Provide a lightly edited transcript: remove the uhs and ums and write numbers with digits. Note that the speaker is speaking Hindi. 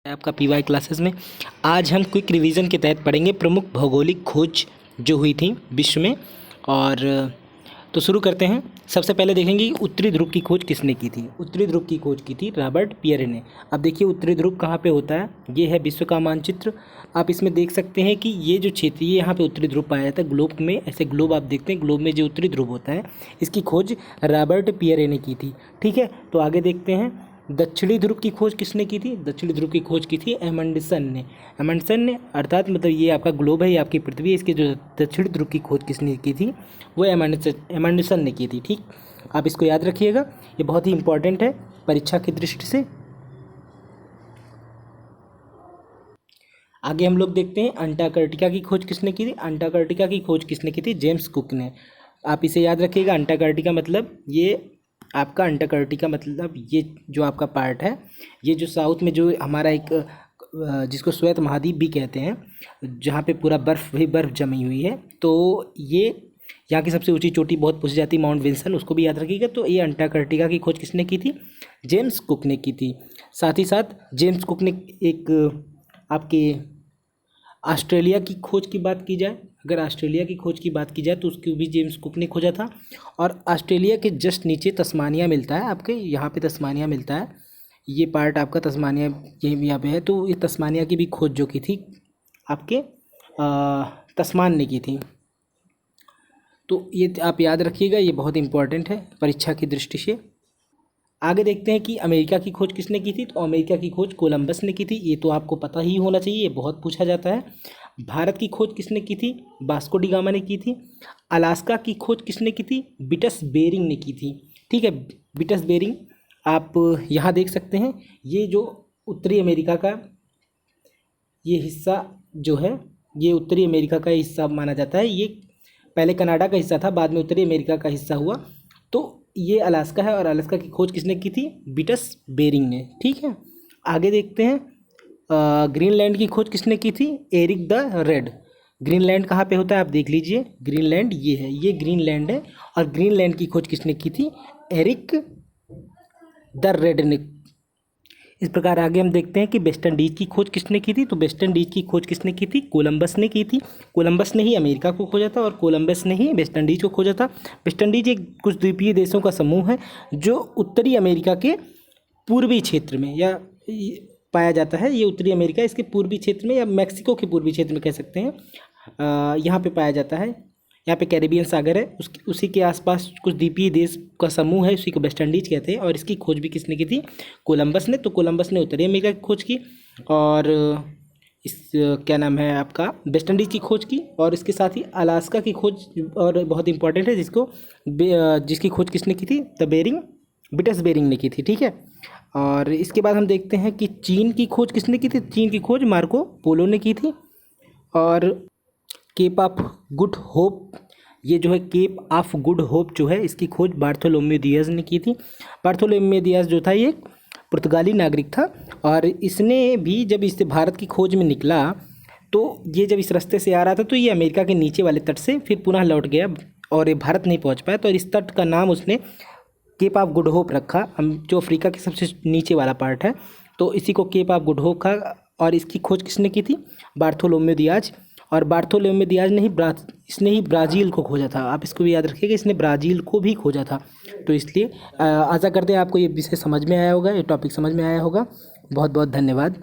आपका पीवाई क्लासेस में आज हम क्विक रिवीजन के तहत पढ़ेंगे प्रमुख भौगोलिक खोज जो हुई थी विश्व में। और तो शुरू करते हैं। सबसे पहले देखेंगे उत्तरी ध्रुव की खोज किसने की थी। उत्तरी ध्रुव की खोज की थी रॉबर्ट पियरे ने। अब देखिए उत्तरी ध्रुव कहाँ पे होता है, ये है विश्व का मानचित्र। आप इसमें देख सकते हैं कि ये जो क्षेत्र ये यहाँ पे उत्तरी ध्रुव पाया जाता है। ग्लोब में ऐसे ग्लोब आप देखते हैं, ग्लोब में जो उत्तरी ध्रुव होता है इसकी खोज रॉबर्ट पियरे ने की थी। ठीक है, तो आगे देखते हैं दक्षिणी ध्रुव की खोज किसने की थी। दक्षिणी ध्रुव की खोज की थी एमंडसन ने। एमंडसन ने अर्थात मतलब ये आपका ग्लोब है, ये आपकी पृथ्वी है, इसके जो दक्षिणी ध्रुव की खोज किसने की थी वो एमंडसन ने की थी। ठीक, आप इसको याद रखिएगा, ये बहुत ही इंपॉर्टेंट है परीक्षा की दृष्टि से। आगे हम लोग देखते हैं अंटार्कटिका की खोज किसने की थी। अंटार्कटिका की खोज किसने की थी, जेम्स कुक ने। आप इसे याद रखिएगा, अंटार्कटिका मतलब ये आपका अंटार्कटिका मतलब ये जो आपका पार्ट है, ये जो साउथ में जो हमारा एक जिसको श्वेत महाद्वीप भी कहते हैं, जहाँ पे पूरा बर्फ़ जमी हुई है, तो ये यहाँ की सबसे ऊंची चोटी बहुत पूछी जाती है, माउंट विल्सन, उसको भी याद रखिएगा। तो ये अंटार्कटिका की खोज किसने की थी, जेम्स कुक ने की थी। साथ ही साथ जेम्स कुक ने एक आपके ऑस्ट्रेलिया की खोज की बात की जाए, अगर ऑस्ट्रेलिया की खोज की बात की जाए तो उसको भी जेम्स कुक ने खोजा था। और ऑस्ट्रेलिया के जस्ट नीचे तस्मानिया मिलता है, आपके यहाँ पे तस्मानिया मिलता है, ये पार्ट आपका तस्मानिया यही यहाँ पे है। तो इस तस्मानिया की भी खोज जो की थी आपके तस्मान ने की थी। तो ये आप याद रखिएगा, ये बहुत इंपॉर्टेंट है परीक्षा की दृष्टि से। आगे देखते हैं कि अमेरिका की खोज किसने की थी। तो अमेरिका की खोज कोलंबस ने की थी, ये तो आपको पता ही होना चाहिए, ये बहुत पूछा जाता है। भारत की खोज किसने की थी, वास्को डी गामा ने की थी। अलास्का की खोज किसने की थी, विटस बेरिंग ने की थी। ठीक है, विटस बेरिंग आप यहाँ देख सकते हैं, ये जो उत्तरी अमेरिका का ये हिस्सा जो है, ये उत्तरी अमेरिका का हिस्सा माना जाता है। ये पहले कनाडा का हिस्सा था, बाद में उत्तरी अमेरिका का हिस्सा हुआ। तो ये अलास्का है, और अलास्का की खोज किसने की थी, विटस बेरिंग ने। ठीक है, आगे देखते हैं ग्रीनलैंड की खोज किसने की थी, एरिक द रेड। ग्रीनलैंड कहाँ पे होता है आप देख लीजिए, ग्रीनलैंड ये है, ये ग्रीनलैंड है, और ग्रीनलैंड की खोज किसने की थी, एरिक द रेड ने। इस प्रकार आगे हम देखते हैं कि वेस्ट इंडीज की खोज किसने की थी। तो वेस्ट इंडीज की खोज किसने की थी, कोलंबस ने की थी। कोलंबस ने ही अमेरिका को खोजा था, और कोलंबस ने ही वेस्ट इंडीज को खोजा था। वेस्ट इंडीज एक कुछ द्वीपीय देशों का समूह है जो उत्तरी अमेरिका के पूर्वी क्षेत्र में या पाया जाता है। ये उत्तरी अमेरिका इसके पूर्वी क्षेत्र में या मैक्सिको के पूर्वी क्षेत्र में कह सकते हैं, यहाँ पे पाया जाता है। यहाँ पे कैरेबियन सागर है, उसी के आसपास कुछ द्वीपीय देश का समूह है, उसी को वेस्ट इंडीज कहते हैं। और इसकी खोज भी किसने की थी, कोलंबस ने। तो कोलंबस ने उत्तरी अमेरिका की खोज की, और इस क्या नाम है आपका वेस्ट इंडीज की खोज की, और इसके साथ ही अलास्का की खोज और बहुत इंपॉर्टेंट है, जिसकी खोज किसने की थी, विटस बेरिंग ने की थी। ठीक है, और इसके बाद हम देखते हैं कि चीन की खोज किसने की थी। चीन की खोज मार्को पोलो ने की थी। और केप ऑफ गुड होप, ये जो है केप ऑफ गुड होप जो है, इसकी खोज बार्थोलोम्यू दियाज ने की थी। बार्थोलोम्यू दियाज जो था ये पुर्तगाली नागरिक था, और इसने भी जब इस भारत की खोज में निकला तो ये जब इस रास्ते से आ रहा था तो ये अमेरिका के नीचे वाले तट से फिर पुनः लौट गया, और ये भारत नहीं पहुंच पाया। तो इस तट का नाम उसने केप ऑफ गुड होप रखा, जो अफ्रीका के सबसे नीचे वाला पार्ट है, तो इसी को केप ऑफ गुड होप का। और इसकी खोज किसने की थी, बार्थोलोम्यू दियाज। और बार्थोलोम्यू दियाज ने ही इसने ही ब्राज़ील को खोजा था। आप इसको भी याद रखिएगा, इसने ब्राज़ील को भी खोजा था। तो इसलिए आशा करते हैं आपको ये विषय समझ में आया होगा, ये टॉपिक समझ में आया होगा। बहुत बहुत धन्यवाद।